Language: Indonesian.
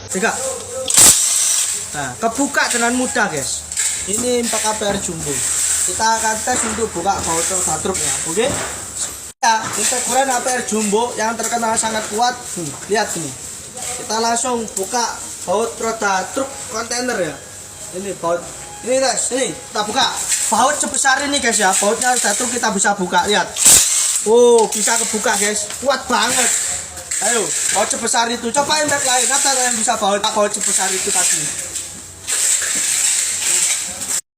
Tiga. Nah, kebuka dengan mudah guys. Ini 4 KPR jumbo. Kita akan tes untuk buka baut roda truknya. Oke? Ya, untuk ukuran APR jumbo yang terkenal sangat kuat. Lihat ini. Kita langsung buka baut roda truk kontainer ya. Ini baut. Ini guys, ini kita buka. Baut sebesar ini guys ya. Bautnya roda truk kita bisa buka. Lihat. Oh, bisa kebuka guys. Kuat banget. Ayo, baut sebesar itu. Cobain truk lain. Kata yang bisa baut sebesar itu tadi.